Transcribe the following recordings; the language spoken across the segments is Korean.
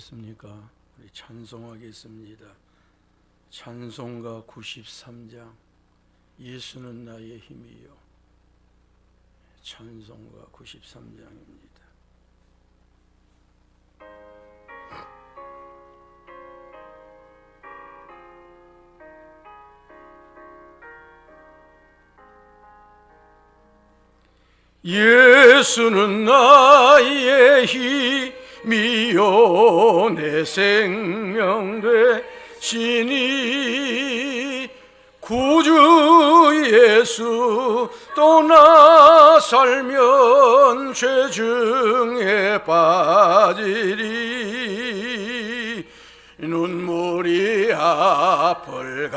준비되셨습니까? 우리 찬송하겠습니다. 찬송가 93장 예수는 나의 힘이요. 찬송가 93장입니다. 예수는 나의 힘이요 내 생명 되시니 구주 예수 또 나 살면 죄중에 빠지리 눈물이 앞을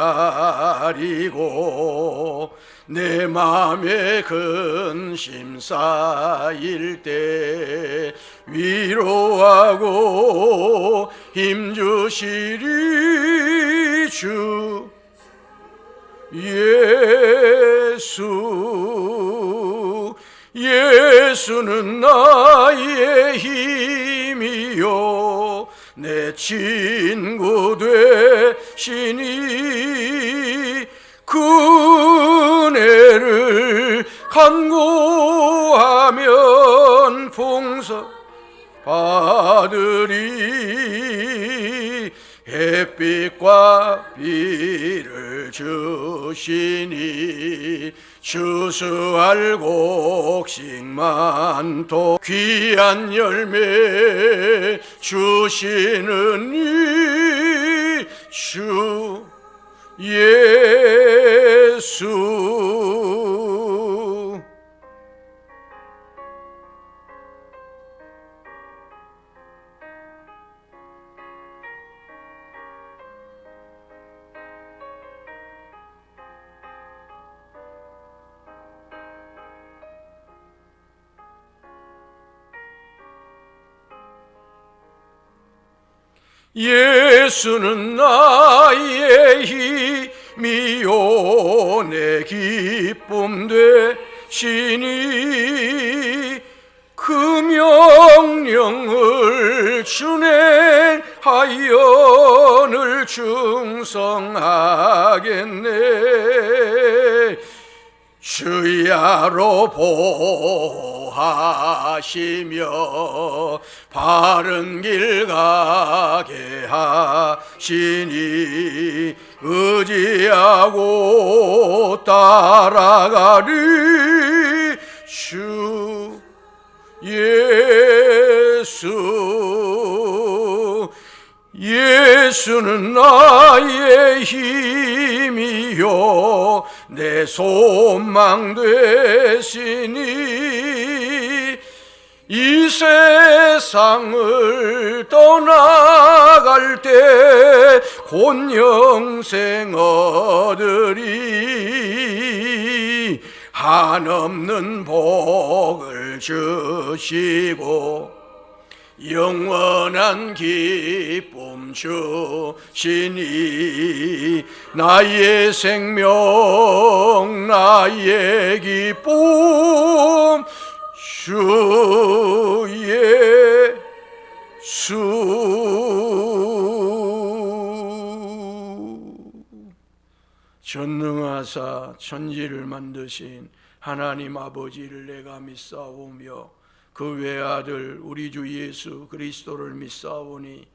가리고 내 맘에 근심 쌓일 때 위로하고 힘주시리 주 예수는 나의 힘이요 내 친구 되시니 그 은혜를 간구하면 풍성 받으리 햇빛과 비를 주시니 추수할 곡식만도 귀한 열매 주시는 이 주 예수 예수는 나의 힘이요 내 기쁨 되시니 그 명령을 준행하여 늘 충성하겠네 주야로 보호하시며 바른 길 가게 하시니 의지하고 따라가리 주 예수는 나의 힘이요 내 소망 되시니 이 세상을 떠나갈 때 곧 영생 얻으리 한없는 복을 주시고 영원한 기쁨 주시니 나의 생명 나의 기쁨 주 예수 전능하사 천지를 만드신 하나님 아버지를 내가 믿사오며 그 외아들 우리 주 예수 그리스도를 믿사오니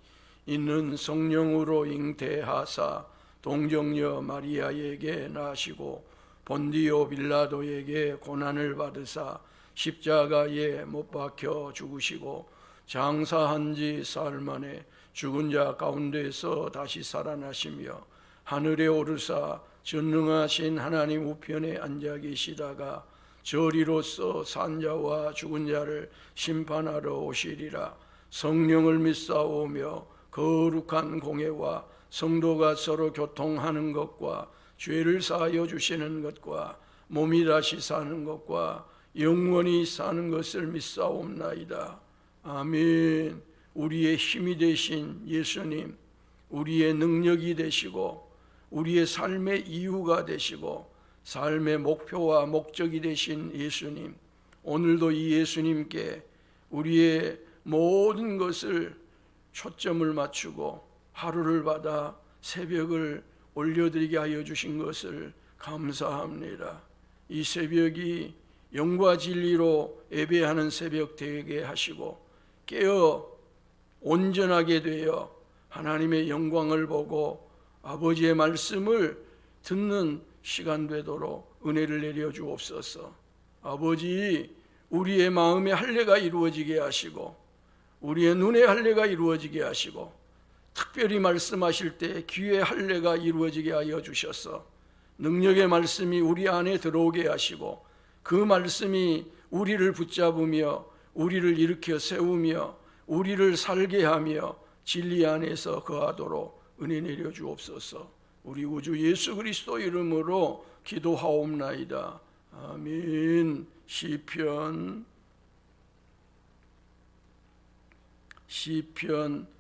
있는 성령으로 잉태하사 동정녀 마리아에게 나시고 본디오 빌라도에게 고난을 받으사 십자가에 못 박혀 죽으시고 장사한 지 사흘 만에 죽은 자 가운데서 다시 살아나시며 하늘에 오르사 전능하신 하나님 우편에 앉아 계시다가 저리로서 산자와 죽은 자를 심판하러 오시리라 성령을 믿사오며 거룩한 공회와 성도가 서로 교통하는 것과 죄를 사하여 주시는 것과 몸이 다시 사는 것과 영원히 사는 것을 믿사옵나이다. 아멘. 우리의 힘이 되신 예수님, 우리의 능력이 되시고 우리의 삶의 이유가 되시고 삶의 목표와 목적이 되신 예수님, 오늘도 이 예수님께 우리의 모든 것을 초점을 맞추고 하루를 받아 새벽을 올려드리게 하여 주신 것을 감사합니다. 이 새벽이 영과 진리로 예배하는 새벽 되게 하시고 깨어 온전하게 되어 하나님의 영광을 보고 아버지의 말씀을 듣는 시간 되도록 은혜를 내려 주옵소서. 아버지, 우리의 마음의 할례가 이루어지게 하시고 우리의 눈의 할례가 이루어지게 하시고 특별히 말씀하실 때 귀의 할례가 이루어지게 하여 주셔서 능력의 말씀이 우리 안에 들어오게 하시고 그 말씀이 우리를 붙잡으며 우리를 일으켜 세우며 우리를 살게 하며 진리 안에서 거하도록 은혜 내려 주옵소서. 우리 우주 예수 그리스도 이름으로 기도하옵나이다. 아멘. 시편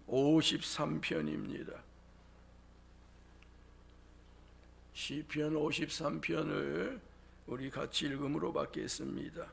53편입니다. 시편 53편을 우리 같이 읽음으로 받겠습니다.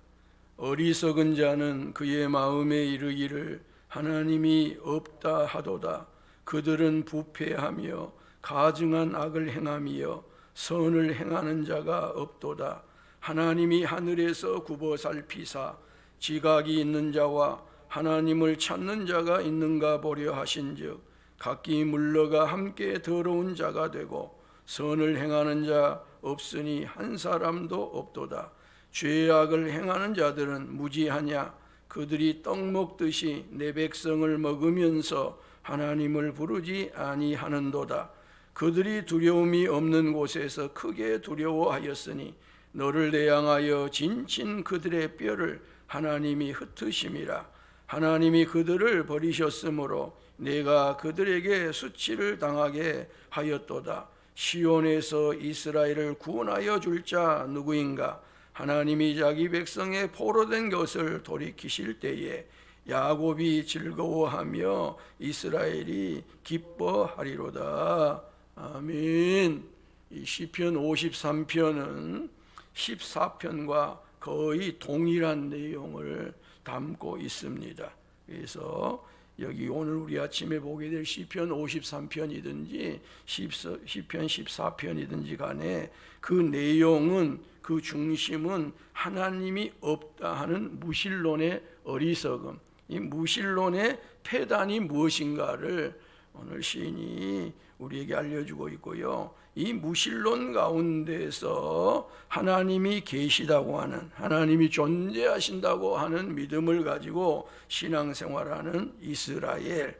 어리석은 자는 그의 마음에 이르기를 하나님이 없다 하도다. 그들은 부패하며 가증한 악을 행하며 선을 행하는 자가 없도다. 하나님이 하늘에서 굽어 살피사 지각이 있는 자와 하나님을 찾는 자가 있는가 보려 하신즉 각기 물러가 함께 더러운 자가 되고 선을 행하는 자 없으니 한 사람도 없도다. 죄악을 행하는 자들은 무지하냐? 그들이 떡 먹듯이 내 백성을 먹으면서 하나님을 부르지 아니하는도다. 그들이 두려움이 없는 곳에서 크게 두려워하였으니 너를 대항하여 진친 그들의 뼈를 하나님이 흩으심이라. 하나님이 그들을 버리셨으므로 내가 그들에게 수치를 당하게 하였도다. 시온에서 이스라엘을 구원하여 줄 자 누구인가? 하나님이 자기 백성의 포로된 것을 돌이키실 때에 야곱이 즐거워하며 이스라엘이 기뻐하리로다. 아멘. 이 시편 53편은 14편과 거의 동일한 내용을 담고 있습니다. 그래서 여기 오늘 우리 아침에 보게 될 시편 53편이든지 시편 14편이든지 간에 그 내용은 그 중심은 하나님이 없다 하는 무신론의 어리석음, 이 무신론의 폐단이 무엇인가를 오늘 시인이 우리에게 알려주고 있고요. 이 무신론 가운데서 하나님이 계시다고 하는, 하나님이 존재하신다고 하는 믿음을 가지고 신앙생활하는 이스라엘,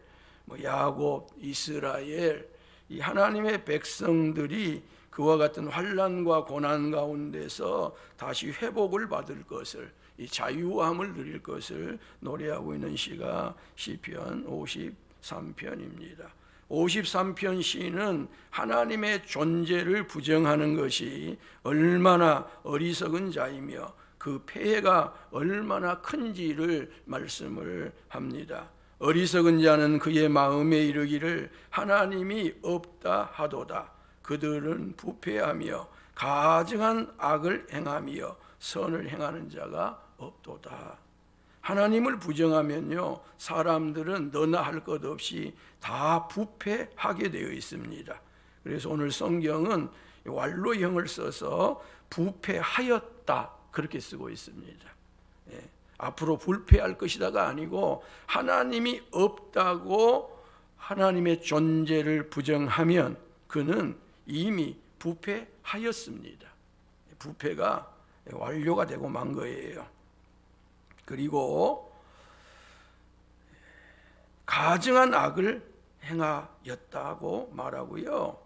야곱, 이스라엘, 이 하나님의 백성들이 그와 같은 환난과 고난 가운데서 다시 회복을 받을 것을, 이 자유함을 누릴 것을 노래하고 있는 시가 시편 53편입니다. 53편 시는 하나님의 존재를 부정하는 것이 얼마나 어리석은 자이며 그 폐해가 얼마나 큰지를 말씀을 합니다. 어리석은 자는 그의 마음에 이르기를 하나님이 없다 하도다. 그들은 부패하며 가증한 악을 행하며 선을 행하는 자가 없도다. 하나님을 부정하면요, 사람들은 너나 할 것 없이 다 부패하게 되어 있습니다. 그래서 오늘 성경은 완로형을 써서 부패하였다 그렇게 쓰고 있습니다. 예, 앞으로 불패할 것이다가 아니고 하나님이 없다고 하나님의 존재를 부정하면 그는 이미 부패하였습니다. 부패가 완료가 되고 만 거예요. 그리고 가증한 악을 행하였다고 말하고요.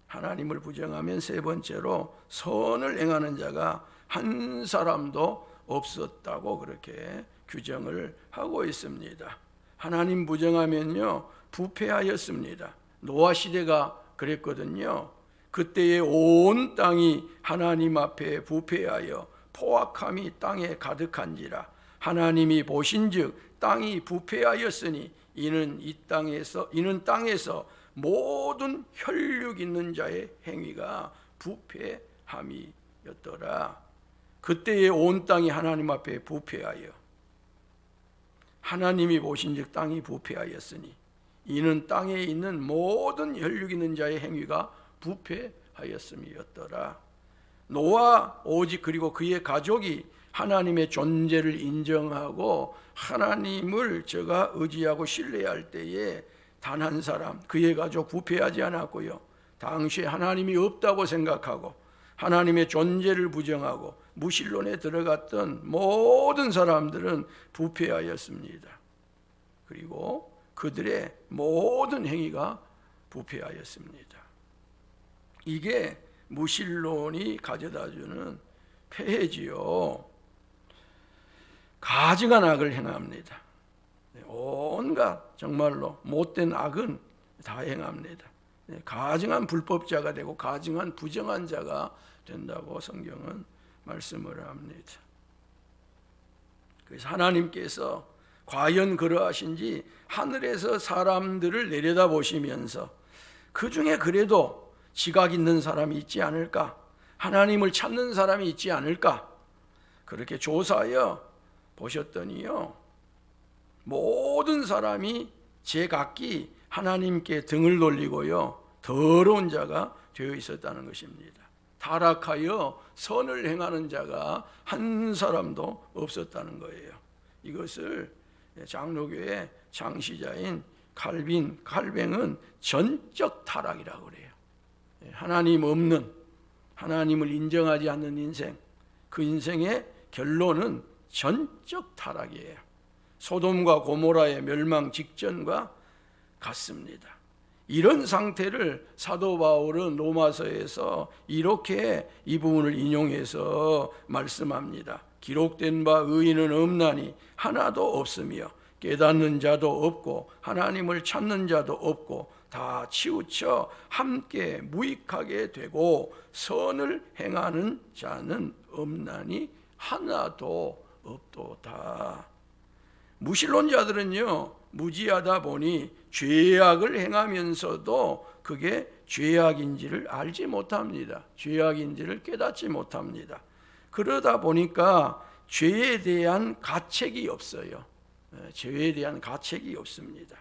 하나님을 부정하면 세 번째로 선을 행하는 자가 한 사람도 없었다고 그렇게 규정을 하고 있습니다. 하나님 부정하면요, 부패하였습니다. 노아 시대가 그랬거든요. 그때의 온 땅이 하나님 앞에 부패하여 포악함이 땅에 가득한지라. 하나님이 보신즉 땅이 부패하였으니 이는 땅에서 모든 혈육 있는 자의 행위가 부패함이었더라. 그때의 온 땅이 하나님 앞에 부패하여 하나님이 보신즉 땅이 부패하였으니 이는 땅에 있는 모든 혈육 있는 자의 행위가 부패하였음이었더라. 노아 오직 그리고 그의 가족이 하나님의 존재를 인정하고 하나님을 저가 의지하고 신뢰할 때에 단 한 사람, 그의 가족 부패하지 않았고요. 당시에 하나님이 없다고 생각하고 하나님의 존재를 부정하고 무신론에 들어갔던 모든 사람들은 부패하였습니다. 그리고 그들의 모든 행위가 부패하였습니다. 이게 무신론이 가져다주는 폐해지요. 가증한 악을 행합니다. 온갖 정말로 못된 악은 다 행합니다. 가증한 불법자가 되고 가증한 부정한 자가 된다고 성경은 말씀을 합니다. 그래서 하나님께서 과연 그러하신지 하늘에서 사람들을 내려다보시면서 그 중에 그래도 지각 있는 사람이 있지 않을까, 하나님을 찾는 사람이 있지 않을까, 그렇게 조사하여 보셨더니요, 모든 사람이 제각기 하나님께 등을 돌리고요, 더러운 자가 되어 있었다는 것입니다. 타락하여 선을 행하는 자가 한 사람도 없었다는 거예요. 이것을 장로교의 창시자인 칼뱅은 전적 타락이라고 그래요. 하나님 없는, 하나님을 인정하지 않는 인생, 그 인생의 결론은 전적 타락이에요. 소돔과 고모라의 멸망 직전과 같습니다. 이런 상태를 사도 바울은 로마서에서 이렇게 이 부분을 인용해서 말씀합니다. 기록된 바 의인은 없나니 하나도 없으며 깨닫는 자도 없고 하나님을 찾는 자도 없고 다 치우쳐 함께 무익하게 되고 선을 행하는 자는 없나니 하나도 없도다. 무신론자들은요, 무지하다 보니 죄악을 행하면서도 그게 죄악인지를 알지 못합니다. 죄악인지를 깨닫지 못합니다. 그러다 보니까 죄에 대한 가책이 없어요. 죄에 대한 가책이 없습니다.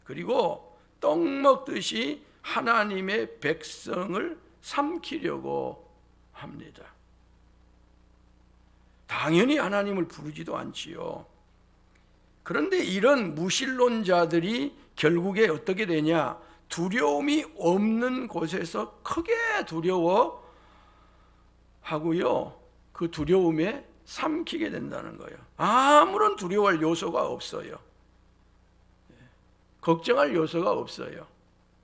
그리고 떡 먹듯이 하나님의 백성을 삼키려고 합니다. 당연히 하나님을 부르지도 않지요. 그런데 이런 무신론자들이 결국에 어떻게 되냐? 두려움이 없는 곳에서 크게 두려워하고요, 그 두려움에 삼키게 된다는 거예요. 아무런 두려워할 요소가 없어요. 걱정할 요소가 없어요.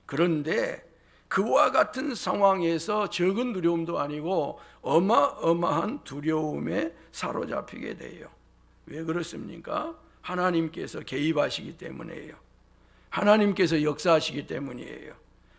그런데 그와 같은 상황에서 적은 두려움도 아니고 어마어마한 두려움에 사로잡히게 돼요. 왜 그렇습니까? 하나님께서 개입하시기 때문이에요. 하나님께서 역사하시기 때문이에요.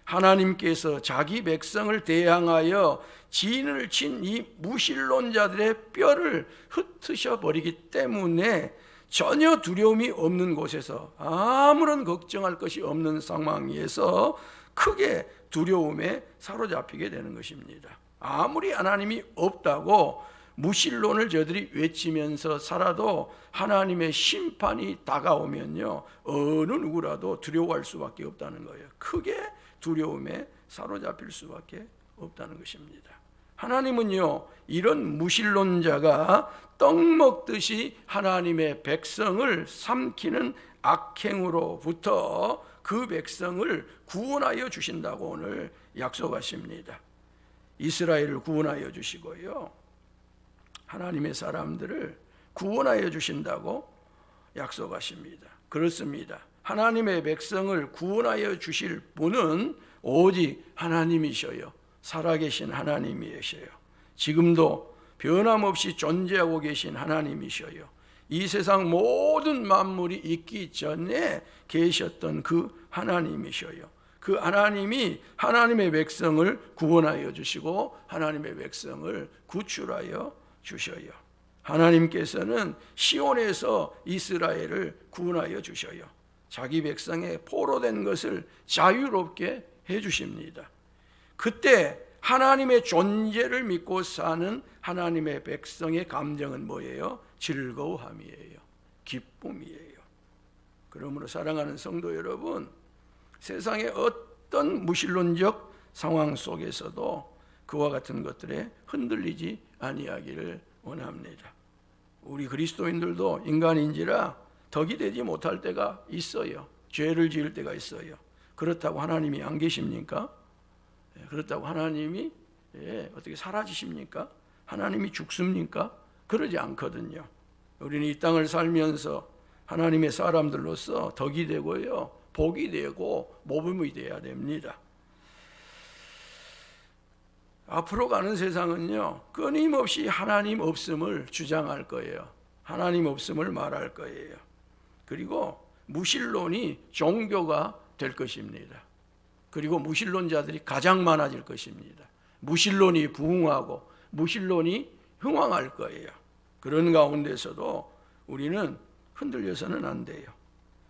하나님께서 자기 백성을 대항하여 진을 친 이 무신론자들의 뼈를 흩으셔 버리기 때문에 전혀 두려움이 없는 곳에서, 아무런 걱정할 것이 없는 상황에서 크게 두려움에 사로잡히게 되는 것입니다. 아무리 하나님이 없다고 무신론을 저들이 외치면서 살아도 하나님의 심판이 다가오면요, 어느 누구라도 두려워할 수밖에 없다는 거예요. 크게 두려움에 사로잡힐 수밖에 없다는 것입니다. 하나님은요, 이런 무신론자가 떡 먹듯이 하나님의 백성을 삼키는 악행으로부터 그 백성을 구원하여 주신다고 오늘 약속하십니다. 이스라엘을 구원하여 주시고요, 하나님의 사람들을 구원하여 주신다고 약속하십니다. 그렇습니다. 하나님의 백성을 구원하여 주실 분은 오직 하나님이셔요. 살아계신 하나님이셔요. 지금도 변함없이 존재하고 계신 하나님이셔요. 이 세상 모든 만물이 있기 전에 계셨던 그 하나님이셔요. 그 하나님이 하나님의 백성을 구원하여 주시고 하나님의 백성을 구출하여 주셔요. 하나님께서는 시온에서 이스라엘을 구원하여 주셔요. 자기 백성의 포로된 것을 자유롭게 해주십니다. 그때 하나님의 존재를 믿고 사는 하나님의 백성의 감정은 뭐예요? 즐거움이에요. 기쁨이에요. 그러므로 사랑하는 성도 여러분, 세상의 어떤 무신론적 상황 속에서도 그와 같은 것들에 흔들리지 아니하기를 원합니다. 우리 그리스도인들도 인간인지라 덕이 되지 못할 때가 있어요. 죄를 지을 때가 있어요. 그렇다고 하나님이 안 계십니까? 그렇다고 하나님이 어떻게 사라지십니까? 하나님이 죽습니까? 그러지 않거든요. 우리는 이 땅을 살면서 하나님의 사람들로서 덕이 되고요, 복이 되고 모범이 되어야 됩니다. 앞으로 가는 세상은요, 끊임없이 하나님 없음을 주장할 거예요. 하나님 없음을 말할 거예요. 그리고 무신론이 종교가 될 것입니다. 그리고 무신론자들이 가장 많아질 것입니다. 무신론이 부흥하고 무신론이 흥왕할 거예요. 그런 가운데서도 우리는 흔들려서는 안 돼요.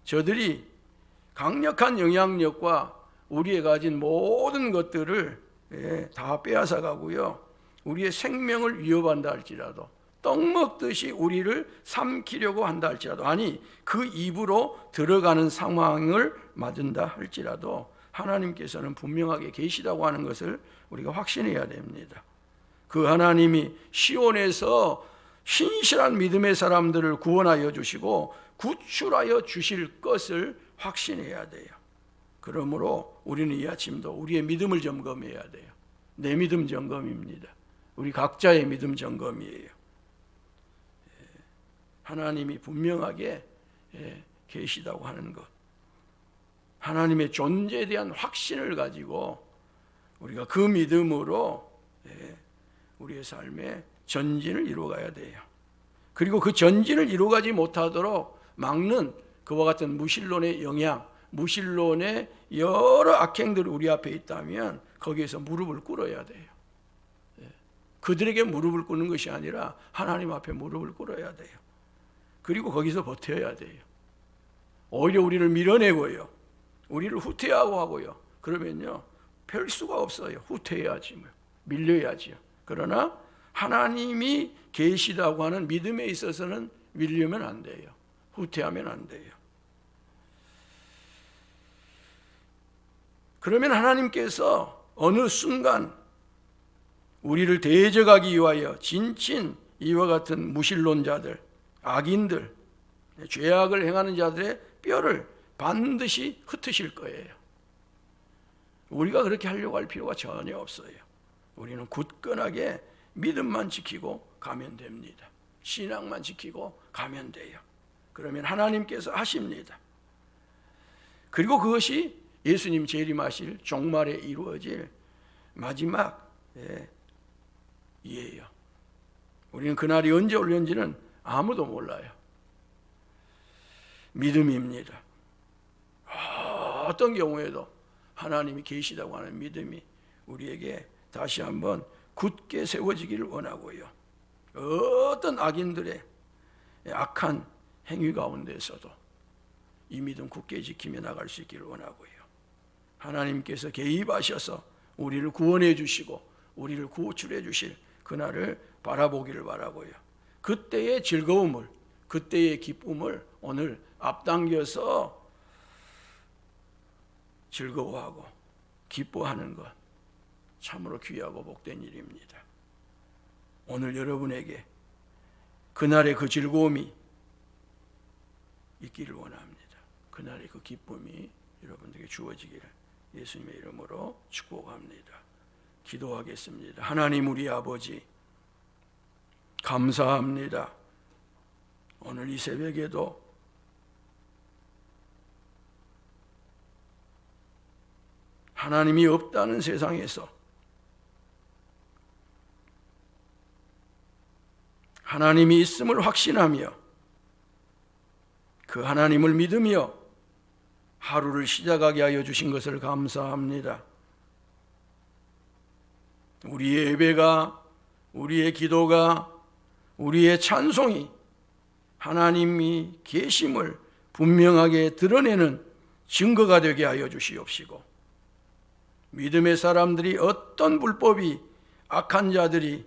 저들이 강력한 영향력과 우리의 가진 모든 것들을 다 빼앗아 가고요, 우리의 생명을 위협한다 할지라도, 떡 먹듯이 우리를 삼키려고 한다 할지라도, 아니 그 입으로 들어가는 상황을 맞은다 할지라도 하나님께서는 분명하게 계시다고 하는 것을 우리가 확신해야 됩니다. 그 하나님이 시온에서 신실한 믿음의 사람들을 구원하여 주시고 구출하여 주실 것을 확신해야 돼요. 그러므로 우리는 이 아침도 우리의 믿음을 점검해야 돼요. 내 믿음 점검입니다. 우리 각자의 믿음 점검이에요. 하나님이 분명하게 계시다고 하는 것, 하나님의 존재에 대한 확신을 가지고 우리가 그 믿음으로 우리의 삶에 전진을 이루어가야 돼요. 그리고 그 전진을 이루어가지 못하도록 막는 그와 같은 무신론의 영향, 무신론의 여러 악행들이 우리 앞에 있다면 거기에서 무릎을 꿇어야 돼요. 그들에게 무릎을 꿇는 것이 아니라 하나님 앞에 무릎을 꿇어야 돼요. 그리고 거기서 버텨야 돼요. 오히려 우리를 밀어내고요, 우리를 후퇴하고 하고요, 그러면요 별 수가 없어요. 후퇴해야지, 밀려야지요. 그러나 하나님이 계시다고 하는 믿음에 있어서는 밀리면 안 돼요. 후퇴하면 안 돼요. 그러면 하나님께서 어느 순간 우리를 대적하기 위하여 진친 이와 같은 무신론자들, 악인들, 죄악을 행하는 자들의 뼈를 반드시 흩으실 거예요. 우리가 그렇게 하려고 할 필요가 전혀 없어요. 우리는 굳건하게 믿음만 지키고 가면 됩니다. 신앙만 지키고 가면 돼요. 그러면 하나님께서 하십니다. 그리고 그것이 예수님 재림하실 종말에 이루어질 마지막 이에요. 우리는 그날이 언제 올는지는 아무도 몰라요. 믿음입니다. 어떤 경우에도 하나님이 계시다고 하는 믿음이 우리에게 다시 한번 굳게 세워지기를 원하고요, 어떤 악인들의 악한 행위 가운데서도 이 믿음 굳게 지키며 나갈 수 있기를 원하고요, 하나님께서 개입하셔서 우리를 구원해 주시고 우리를 구출해 주실 그날을 바라보기를 바라고요, 그때의 즐거움을, 그때의 기쁨을 오늘 앞당겨서 즐거워하고 기뻐하는 것, 참으로 귀하고 복된 일입니다. 오늘 여러분에게 그날의 그 즐거움이 있기를 원합니다. 그날의 그 기쁨이 여러분들에게 주어지기를 예수님의 이름으로 축복합니다. 기도하겠습니다. 하나님 우리 아버지, 감사합니다. 오늘 이 새벽에도 하나님이 없다는 세상에서 하나님이 있음을 확신하며 그 하나님을 믿으며 하루를 시작하게 하여 주신 것을 감사합니다. 우리의 예배가, 우리의 기도가, 우리의 찬송이 하나님이 계심을 분명하게 드러내는 증거가 되게 하여 주시옵시고, 믿음의 사람들이 어떤 불법이, 악한 자들이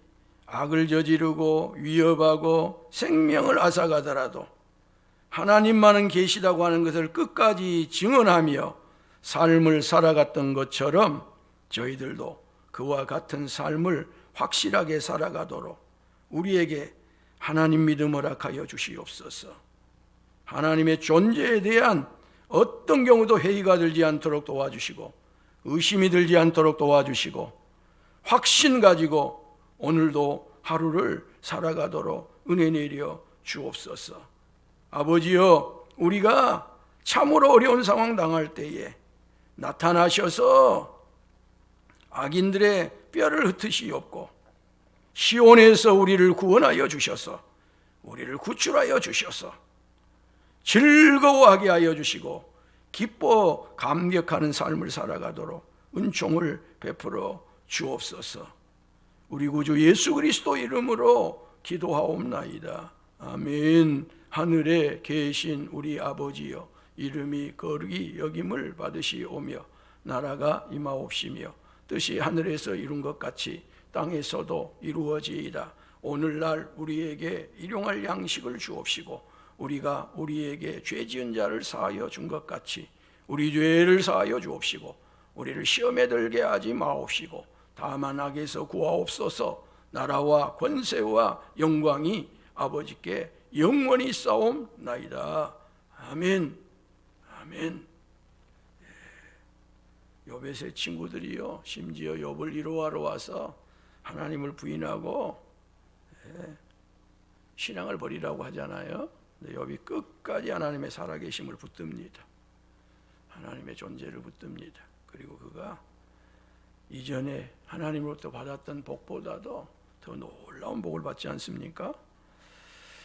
악을 저지르고 위협하고 생명을 앗아가더라도 하나님만은 계시다고 하는 것을 끝까지 증언하며 삶을 살아갔던 것처럼 저희들도 그와 같은 삶을 확실하게 살아가도록 우리에게 하나님 믿음 허락하여 주시옵소서. 하나님의 존재에 대한 어떤 경우도 회의가 들지 않도록 도와주시고 의심이 들지 않도록 도와주시고 확신 가지고 오늘도 하루를 살아가도록 은혜 내려 주옵소서. 아버지여, 우리가 참으로 어려운 상황 당할 때에 나타나셔서 악인들의 뼈를 흩으시옵고 시온에서 우리를 구원하여 주셔서 우리를 구출하여 주셔서 즐거워하게 하여 주시고 기뻐 감격하는 삶을 살아가도록 은총을 베풀어 주옵소서. 우리 구주 예수 그리스도 이름으로 기도하옵나이다. 아멘. 하늘에 계신 우리 아버지여, 이름이 거룩히 여김을 받으시오며 나라가 임하옵시며 뜻이 하늘에서 이룬 것 같이 땅에서도 이루어지이다. 오늘날 우리에게 일용할 양식을 주옵시고 우리가 우리에게 죄 지은 자를 사하여 준 것 같이 우리 죄를 사하여 주옵시고 우리를 시험에 들게 하지 마옵시고 다만 악에서 구하옵소서. 나라와 권세와 영광이 아버지께 영원히 싸움나이다. 아멘. 아멘. 욥의 친구들이요, 심지어 욥을 위로하러 와서 하나님을 부인하고 신앙을 버리라고 하잖아요. 근데 욥이 끝까지 하나님의 살아계심을 붙듭니다. 하나님의 존재를 붙듭니다. 그리고 그가 이전에 하나님으로부터 받았던 복보다도 더 놀라운 복을 받지 않습니까?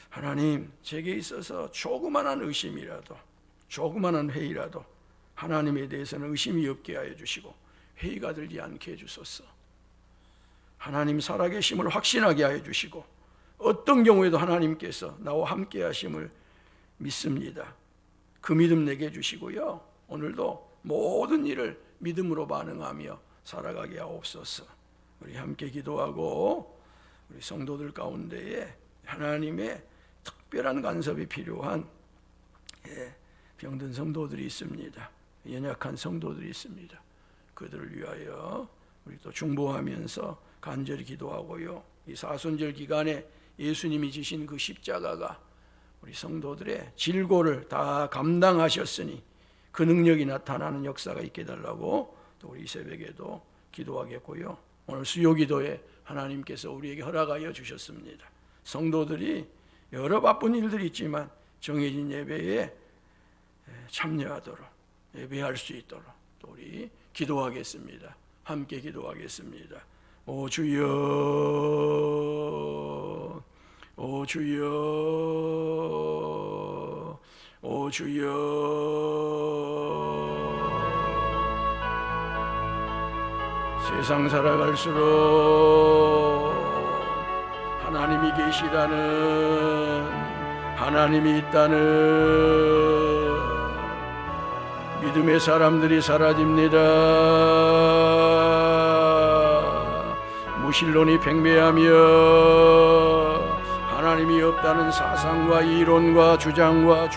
하나님, 제게 있어서 조그만한 의심이라도, 조그만한 회의라도 하나님에 대해서는 의심이 없게 하여 주시고 회의가 들지 않게 해주소서. 하나님 살아계심을 확신하게 하여 주시고 어떤 경우에도 하나님께서 나와 함께 하심을 믿습니다. 그 믿음 내게 주시고요, 오늘도 모든 일을 믿음으로 반응하며 살아가게 하옵소서. 우리 함께 기도하고 우리 성도들 가운데에 하나님의 특별한 간섭이 필요한 병든 성도들이 있습니다. 연약한 성도들이 있습니다. 그들을 위하여 우리 또 중보하면서 간절히 기도하고요, 이 사순절 기간에 예수님이 지신 그 십자가가 우리 성도들의 질고를 다 감당하셨으니 그 능력이 나타나는 역사가 있게 해달라고 또 우리 이 새벽에도 기도하겠고요, 오늘 수요기도에 하나님께서 우리에게 허락하여 주셨습니다. 성도들이 여러 바쁜 일들이 있지만 정해진 예배에 참여하도록, 예배할 수 있도록 또 우리 기도하겠습니다. 함께 기도하겠습니다. 오 주여, 오 주여, 오 주여. 세상 살아갈수록 하나님이 계시다는, 하나님이 있다는 믿음의 사람들이 사라집니다. 무신론이 팽배하며 하나님이 없다는 사상과 이론과 주장과